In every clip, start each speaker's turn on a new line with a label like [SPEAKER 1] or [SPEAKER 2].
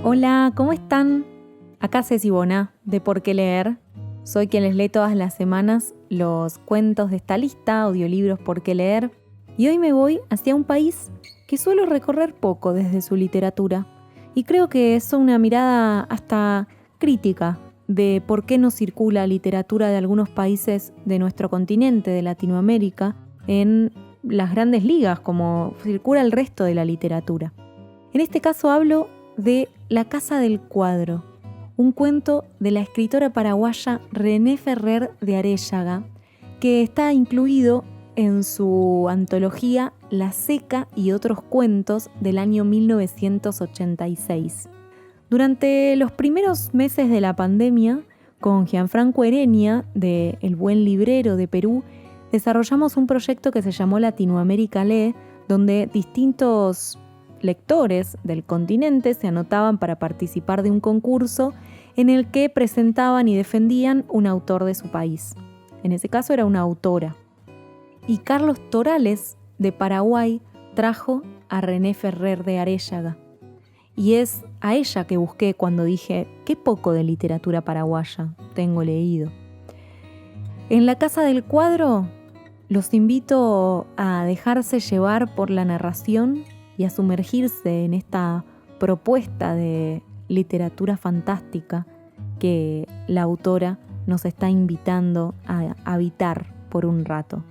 [SPEAKER 1] Hola, ¿cómo están? Acá Ceci Bona, de Por qué leer. Soy quien les lee todas las semanas los cuentos de esta lista, audiolibros Por qué leer. Y hoy me voy hacia un país que suelo recorrer poco desde su literatura. Y creo que es una mirada hasta crítica de por qué no circula literatura de algunos países de nuestro continente, de Latinoamérica, en las grandes ligas, como circula el resto de la literatura. En este caso hablo de La Casa del Cuadro, un cuento de la escritora paraguaya René Ferrer de Aréllaga, que está incluido en su antología La Seca y otros cuentos del año 1986. Durante los primeros meses de la pandemia, con Gianfranco Ereña, de El Buen Librero de Perú, desarrollamos un proyecto que se llamó Latinoamérica Lee, donde distintos lectores del continente se anotaban para participar de un concurso en el que presentaban y defendían un autor de su país. En ese caso era una autora. Y Carlos Torales, de Paraguay, trajo a René Ferrer de Aréllaga. Y es a ella que busqué cuando dije, qué poco de literatura paraguaya tengo leído. En La Casa del Cuadro los invito a dejarse llevar por la narración y a sumergirse en esta propuesta de literatura fantástica que la autora nos está invitando a habitar por un rato.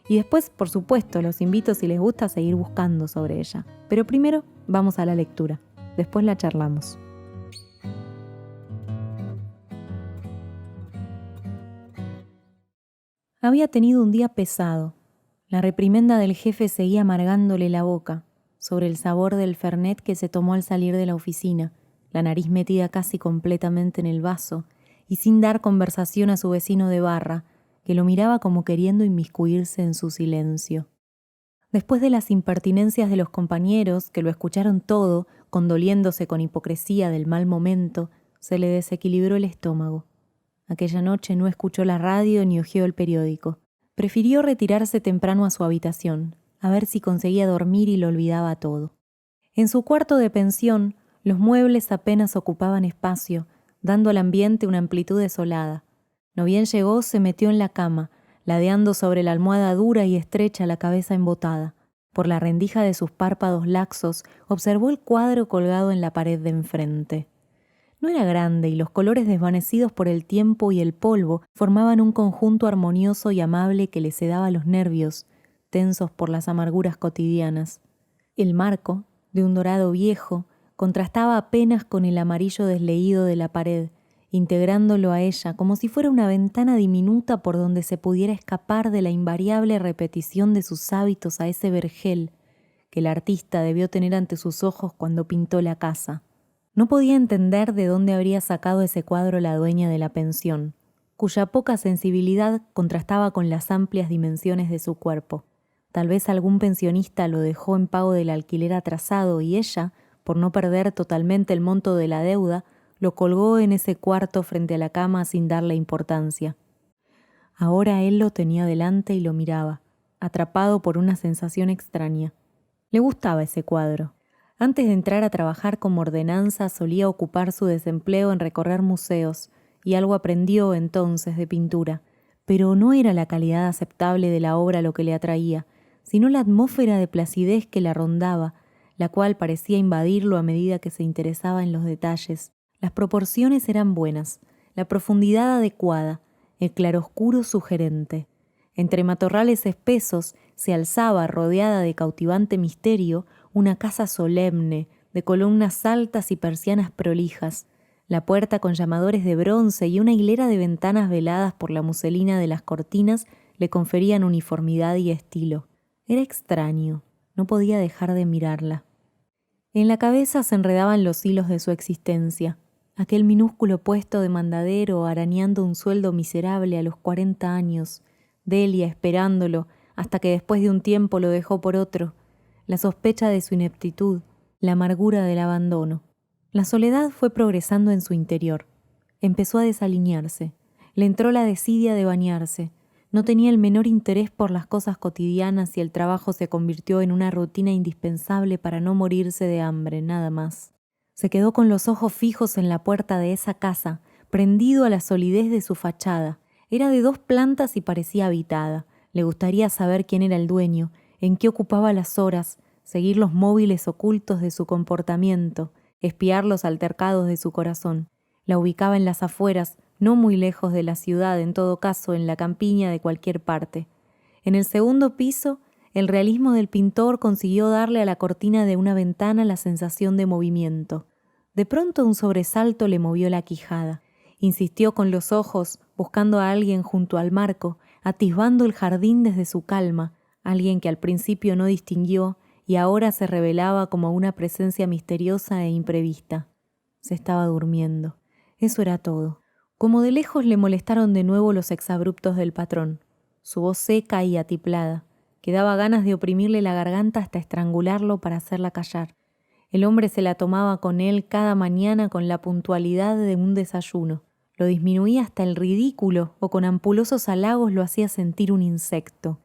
[SPEAKER 1] Y después, por supuesto, los invito, si les gusta, a seguir buscando sobre ella. Pero primero vamos a la lectura, después la charlamos. Había tenido un día pesado. La reprimenda del jefe seguía amargándole la boca, sobre el sabor del fernet que se tomó al salir de la oficina, la nariz metida casi completamente en el vaso, y sin dar conversación a su vecino de barra, que lo miraba como queriendo inmiscuirse en su silencio. Después de las impertinencias de los compañeros, que lo escucharon todo, condoliéndose con hipocresía del mal momento, se le desequilibró el estómago. Aquella noche no escuchó la radio ni hojeó el periódico. Prefirió retirarse temprano a su habitación, a ver si conseguía dormir y lo olvidaba todo. En su cuarto de pensión, los muebles apenas ocupaban espacio, dando al ambiente una amplitud desolada. No bien llegó, se metió en la cama, ladeando sobre la almohada dura y estrecha la cabeza embotada. Por la rendija de sus párpados laxos, observó el cuadro colgado en la pared de enfrente. No era grande y los colores desvanecidos por el tiempo y el polvo formaban un conjunto armonioso y amable que le sedaba los nervios, tensos por las amarguras cotidianas. El marco, de un dorado viejo, contrastaba apenas con el amarillo desleído de la pared, integrándolo a ella como si fuera una ventana diminuta por donde se pudiera escapar de la invariable repetición de sus hábitos a ese vergel que el artista debió tener ante sus ojos cuando pintó la casa. No podía entender de dónde habría sacado ese cuadro la dueña de la pensión, cuya poca sensibilidad contrastaba con las amplias dimensiones de su cuerpo. Tal vez algún pensionista lo dejó en pago del alquiler atrasado y ella, por no perder totalmente el monto de la deuda, lo colgó en ese cuarto frente a la cama sin darle importancia. Ahora él lo tenía delante y lo miraba, atrapado por una sensación extraña. Le gustaba ese cuadro. Antes de entrar a trabajar como ordenanza solía ocupar su desempleo en recorrer museos, y algo aprendió entonces de pintura, pero no era la calidad aceptable de la obra lo que le atraía, sino la atmósfera de placidez que la rondaba, la cual parecía invadirlo a medida que se interesaba en los detalles. Las proporciones eran buenas, la profundidad adecuada, el claroscuro sugerente. Entre matorrales espesos se alzaba, rodeada de cautivante misterio, una casa solemne, de columnas altas y persianas prolijas, la puerta con llamadores de bronce y una hilera de ventanas veladas por la muselina de las cortinas le conferían uniformidad y estilo. Era extraño, no podía dejar de mirarla. En la cabeza se enredaban los hilos de su existencia, aquel minúsculo puesto de mandadero arañando un sueldo miserable a los 40 años, Delia esperándolo hasta que después de un tiempo lo dejó por otro, la sospecha de su ineptitud, la amargura del abandono. La soledad fue progresando en su interior. Empezó a desaliñarse. Le entró la desidia de bañarse. No tenía el menor interés por las cosas cotidianas y el trabajo se convirtió en una rutina indispensable para no morirse de hambre, nada más. Se quedó con los ojos fijos en la puerta de esa casa, prendido a la solidez de su fachada. Era de 2 plantas y parecía habitada. Le gustaría saber quién era el dueño, en qué ocupaba las horas, seguir los móviles ocultos de su comportamiento, espiar los altercados de su corazón. La ubicaba en las afueras, no muy lejos de la ciudad, en todo caso, en la campiña de cualquier parte. En el segundo piso, el realismo del pintor consiguió darle a la cortina de una ventana la sensación de movimiento. De pronto un sobresalto le movió la quijada. Insistió con los ojos, buscando a alguien junto al marco, atisbando el jardín desde su calma, alguien que al principio no distinguió y ahora se revelaba como una presencia misteriosa e imprevista. Se estaba durmiendo. Eso era todo. Como de lejos le molestaron de nuevo los exabruptos del patrón. Su voz seca y atiplada, que daba ganas de oprimirle la garganta hasta estrangularlo para hacerla callar. El hombre se la tomaba con él cada mañana con la puntualidad de un desayuno. Lo disminuía hasta el ridículo o con ampulosos halagos lo hacía sentir un insecto.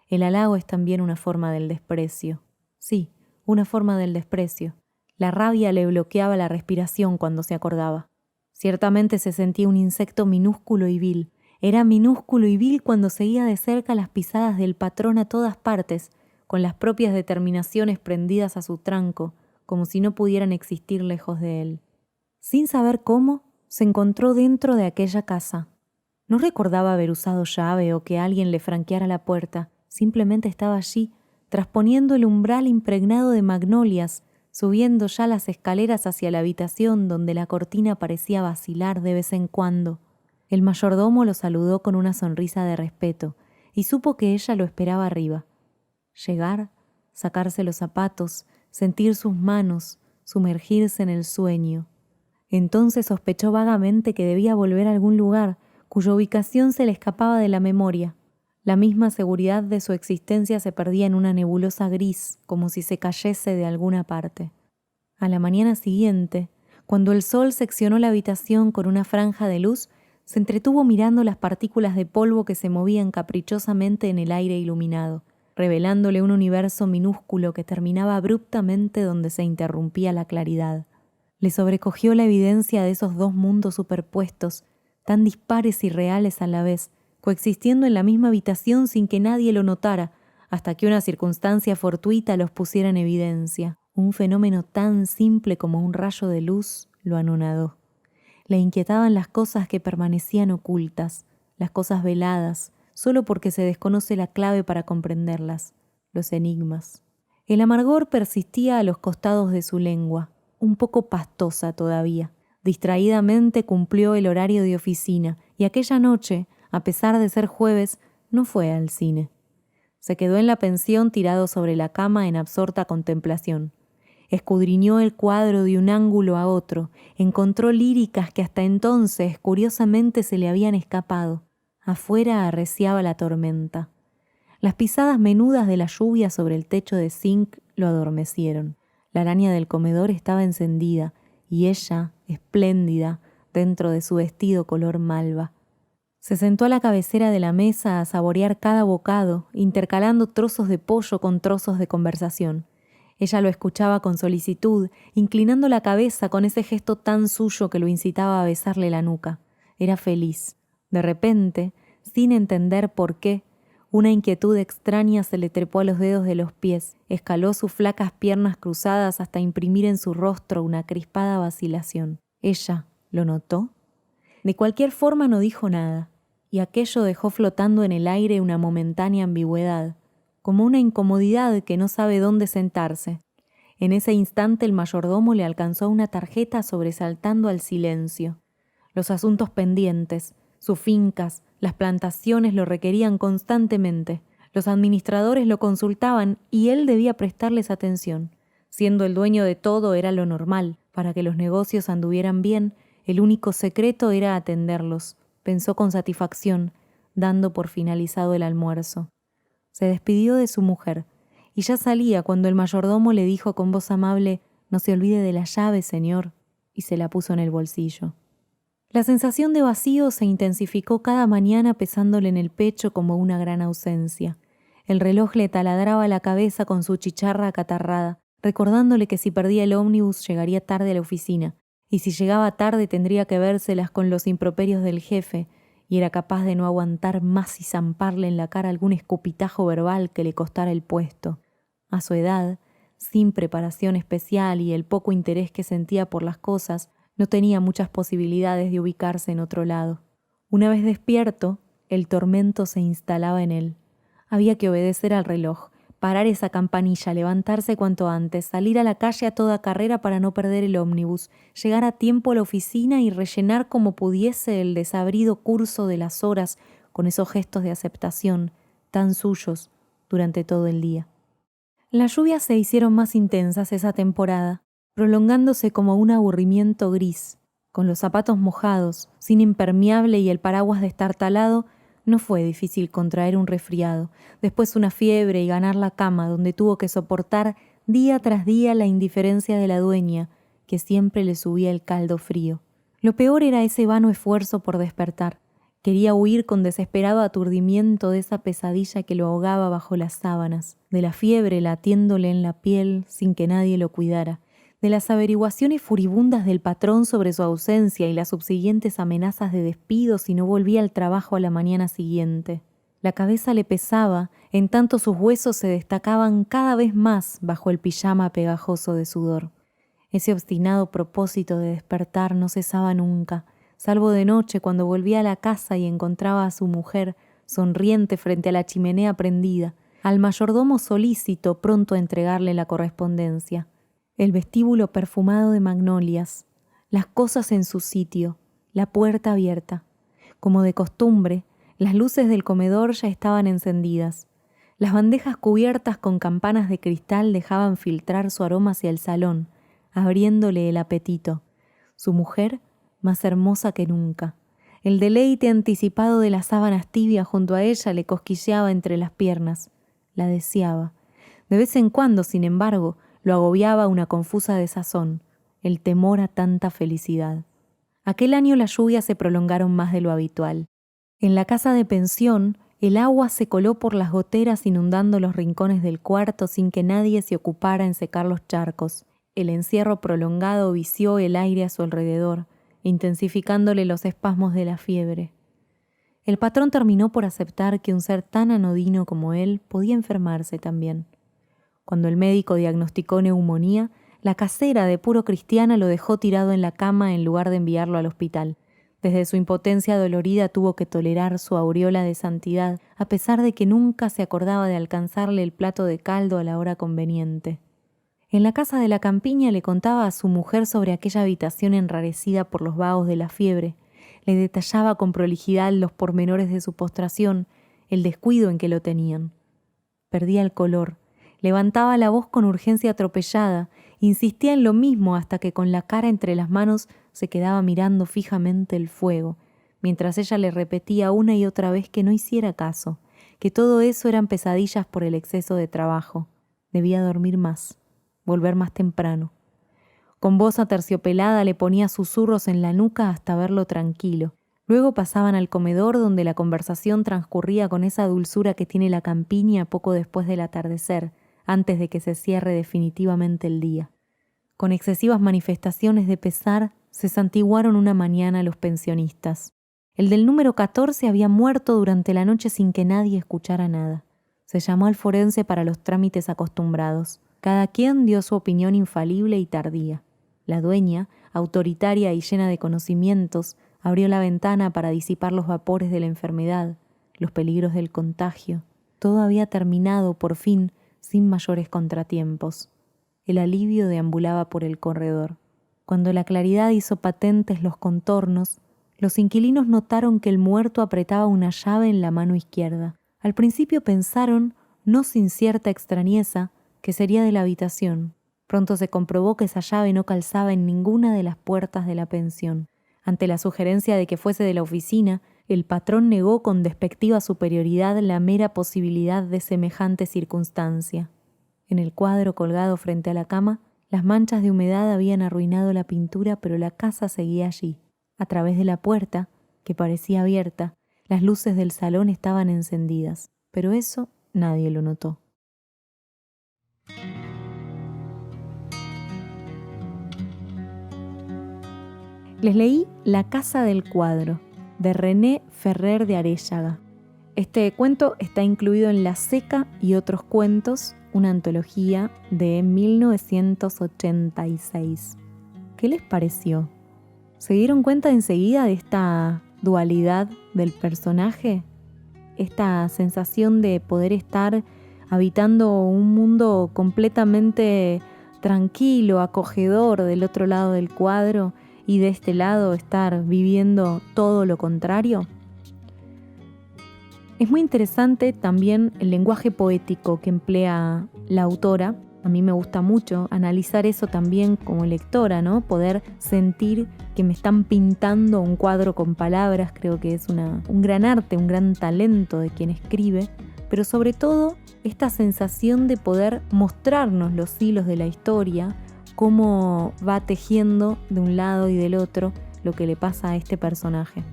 [SPEAKER 1] El halago es también una forma del desprecio. Sí, una forma del desprecio. La rabia le bloqueaba la respiración cuando se acordaba. Ciertamente se sentía un insecto minúsculo y vil. Era minúsculo y vil cuando seguía de cerca las pisadas del patrón a todas partes, con las propias determinaciones prendidas a su tranco, como si no pudieran existir lejos de él. Sin saber cómo, se encontró dentro de aquella casa. No recordaba haber usado llave o que alguien le franqueara la puerta. Simplemente estaba allí, trasponiendo el umbral impregnado de magnolias, subiendo ya las escaleras hacia la habitación donde la cortina parecía vacilar de vez en cuando. El mayordomo lo saludó con una sonrisa de respeto y supo que ella lo esperaba arriba. Llegar, sacarse los zapatos, sentir sus manos, sumergirse en el sueño. Entonces sospechó vagamente que debía volver a algún lugar cuya ubicación se le escapaba de la memoria. La misma seguridad de su existencia se perdía en una nebulosa gris, como si se cayese de alguna parte. A la mañana siguiente, cuando el sol seccionó la habitación con una franja de luz, se entretuvo mirando las partículas de polvo que se movían caprichosamente en el aire iluminado, revelándole un universo minúsculo que terminaba abruptamente donde se interrumpía la claridad. Le sobrecogió la evidencia de esos 2 mundos superpuestos, tan dispares y reales a la vez, coexistiendo en la misma habitación sin que nadie lo notara, hasta que una circunstancia fortuita los pusiera en evidencia. Un fenómeno tan simple como un rayo de luz lo anonadó. Le inquietaban las cosas que permanecían ocultas, las cosas veladas, solo porque se desconoce la clave para comprenderlas, los enigmas. El amargor persistía a los costados de su lengua, un poco pastosa todavía. Distraídamente cumplió el horario de oficina y aquella noche, a pesar de ser jueves, no fue al cine. Se quedó en la pensión tirado sobre la cama en absorta contemplación. Escudriñó el cuadro de un ángulo a otro, encontró líricas que hasta entonces curiosamente se le habían escapado. Afuera arreciaba la tormenta. Las pisadas menudas de la lluvia sobre el techo de zinc lo adormecieron. La araña del comedor estaba encendida y ella, espléndida, dentro de su vestido color malva. Se sentó a la cabecera de la mesa a saborear cada bocado, intercalando trozos de pollo con trozos de conversación. Ella lo escuchaba con solicitud, inclinando la cabeza con ese gesto tan suyo que lo incitaba a besarle la nuca. Era feliz. De repente, sin entender por qué, una inquietud extraña se le trepó a los dedos de los pies, escaló sus flacas piernas cruzadas hasta imprimir en su rostro una crispada vacilación. ¿Ella lo notó? De cualquier forma no dijo nada, y aquello dejó flotando en el aire una momentánea ambigüedad, como una incomodidad que no sabe dónde sentarse. En ese instante el mayordomo le alcanzó una tarjeta sobresaltando al silencio. Los asuntos pendientes, sus fincas, las plantaciones lo requerían constantemente. Los administradores lo consultaban y él debía prestarles atención. Siendo el dueño de todo era lo normal. Para que los negocios anduvieran bien, el único secreto era atenderlos, pensó con satisfacción, dando por finalizado el almuerzo. Se despidió de su mujer, y ya salía cuando el mayordomo le dijo con voz amable: «No se olvide de la llave, señor», y se la puso en el bolsillo. La sensación de vacío se intensificó cada mañana pesándole en el pecho como una gran ausencia. El reloj le taladraba la cabeza con su chicharra acatarrada. recordándole que si perdía el ómnibus llegaría tarde a la oficina, y si llegaba tarde tendría que vérselas con los improperios del jefe, y era capaz de no aguantar más y zamparle en la cara algún escupitajo verbal que le costara el puesto. A su edad, sin preparación especial y el poco interés que sentía por las cosas, no tenía muchas posibilidades de ubicarse en otro lado. Una vez despierto, el tormento se instalaba en él. Había que obedecer al reloj, parar esa campanilla, levantarse cuanto antes, salir a la calle a toda carrera para no perder el ómnibus, llegar a tiempo a la oficina y rellenar como pudiese el desabrido curso de las horas con esos gestos de aceptación, tan suyos, durante todo el día. Las lluvias se hicieron más intensas esa temporada, prolongándose como un aburrimiento gris. Con los zapatos mojados, sin impermeable y el paraguas destartalado, no fue difícil contraer un resfriado, después una fiebre y ganar la cama donde tuvo que soportar día tras día la indiferencia de la dueña, que siempre le subía el caldo frío. Lo peor era ese vano esfuerzo por despertar. Quería huir con desesperado aturdimiento de esa pesadilla que lo ahogaba bajo las sábanas, de la fiebre latiéndole en la piel sin que nadie lo cuidara, de las averiguaciones furibundas del patrón sobre su ausencia y las subsiguientes amenazas de despido si no volvía al trabajo a la mañana siguiente. La cabeza le pesaba, en tanto sus huesos se destacaban cada vez más bajo el pijama pegajoso de sudor. Ese obstinado propósito de despertar no cesaba nunca, salvo de noche cuando volvía a la casa y encontraba a su mujer sonriente frente a la chimenea prendida, al mayordomo solícito pronto a entregarle la correspondencia. El vestíbulo perfumado de magnolias, las cosas en su sitio, la puerta abierta. Como de costumbre, las luces del comedor ya estaban encendidas. Las bandejas cubiertas con campanas de cristal dejaban filtrar su aroma hacia el salón, abriéndole el apetito. Su mujer, más hermosa que nunca. El deleite anticipado de las sábanas tibias junto a ella le cosquilleaba entre las piernas. La deseaba. De vez en cuando, sin embargo, lo agobiaba una confusa desazón, el temor a tanta felicidad. Aquel año las lluvias se prolongaron más de lo habitual. En la casa de pensión, el agua se coló por las goteras inundando los rincones del cuarto sin que nadie se ocupara en secar los charcos. El encierro prolongado vició el aire a su alrededor, intensificándole los espasmos de la fiebre. El patrón terminó por aceptar que un ser tan anodino como él podía enfermarse también. Cuando el médico diagnosticó neumonía, la casera de puro cristiana lo dejó tirado en la cama en lugar de enviarlo al hospital. Desde su impotencia dolorida tuvo que tolerar su aureola de santidad, a pesar de que nunca se acordaba de alcanzarle el plato de caldo a la hora conveniente. En la casa de la campiña le contaba a su mujer sobre aquella habitación enrarecida por los vagos de la fiebre. Le detallaba con prolijidad los pormenores de su postración, el descuido en que lo tenían. Perdía el color, levantaba la voz con urgencia atropellada, insistía en lo mismo hasta que con la cara entre las manos se quedaba mirando fijamente el fuego, mientras ella le repetía una y otra vez que no hiciera caso, que todo eso eran pesadillas por el exceso de trabajo. Debía dormir más, volver más temprano. Con voz aterciopelada le ponía susurros en la nuca hasta verlo tranquilo. Luego pasaban al comedor donde la conversación transcurría con esa dulzura que tiene la campiña poco después del atardecer, antes de que se cierre definitivamente el día. Con excesivas manifestaciones de pesar, se santiguaron una mañana los pensionistas. El del número 14 había muerto durante la noche sin que nadie escuchara nada. Se llamó al forense para los trámites acostumbrados. Cada quien dio su opinión infalible y tardía. La dueña, autoritaria y llena de conocimientos, abrió la ventana para disipar los vapores de la enfermedad, los peligros del contagio. Todo había terminado, por fin, sin mayores contratiempos. El alivio deambulaba por el corredor. Cuando la claridad hizo patentes los contornos, los inquilinos notaron que el muerto apretaba una llave en la mano izquierda. Al principio pensaron, no sin cierta extrañeza, que sería de la habitación. Pronto se comprobó que esa llave no calzaba en ninguna de las puertas de la pensión. Ante la sugerencia de que fuese de la oficina, el patrón negó con despectiva superioridad la mera posibilidad de semejante circunstancia. En el cuadro colgado frente a la cama, las manchas de humedad habían arruinado la pintura, pero la casa seguía allí. A través de la puerta, que parecía abierta, las luces del salón estaban encendidas, pero eso nadie lo notó. Les leí La casa del cuadro, de René Ferrer de Aréllaga. Este cuento está incluido en La Seca y otros cuentos, una antología de 1986. ¿Qué les pareció? ¿Se dieron cuenta enseguida de esta dualidad del personaje? Esta sensación de poder estar habitando un mundo completamente tranquilo, acogedor del otro lado del cuadro y de este lado estar viviendo todo lo contrario. Es muy interesante también el lenguaje poético que emplea la autora. A mí me gusta mucho analizar eso también como lectora, ¿no? Poder sentir que me están pintando un cuadro con palabras, creo que es un gran arte, un gran talento de quien escribe, pero sobre todo esta sensación de poder mostrarnos los hilos de la historia, cómo va tejiendo de un lado y del otro lo que le pasa a este personaje.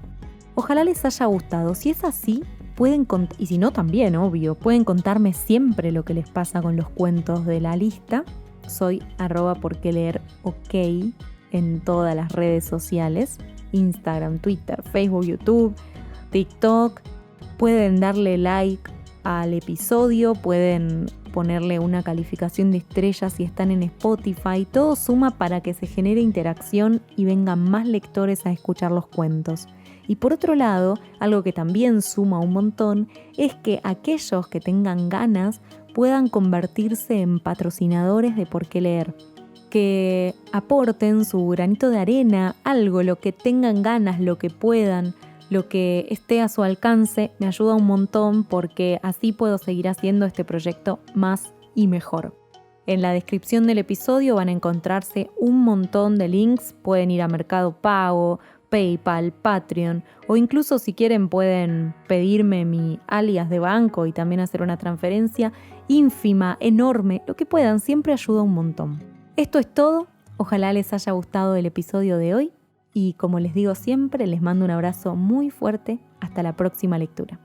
[SPEAKER 1] Ojalá les haya gustado. Si es así, pueden y si no también, obvio, pueden contarme siempre lo que les pasa con los cuentos de la lista. Soy @porqueleerok en todas las redes sociales, Instagram, Twitter, Facebook, YouTube, TikTok. Pueden darle like al episodio, pueden ponerle una calificación de estrellas si están en Spotify. Todo suma para que se genere interacción y vengan más lectores a escuchar los cuentos. Y por otro lado, algo que también suma un montón es que aquellos que tengan ganas puedan convertirse en patrocinadores de Por qué leer. Que aporten su granito de arena, algo, lo que tengan ganas, lo que puedan, lo que esté a su alcance, me ayuda un montón porque así puedo seguir haciendo este proyecto más y mejor. En la descripción del episodio van a encontrarse un montón de links, pueden ir a Mercado Pago, PayPal, Patreon o incluso si quieren pueden pedirme mi alias de banco y también hacer una transferencia ínfima, enorme, lo que puedan, siempre ayuda un montón. Esto es todo, ojalá les haya gustado el episodio de hoy y como les digo siempre, les mando un abrazo muy fuerte, hasta la próxima lectura.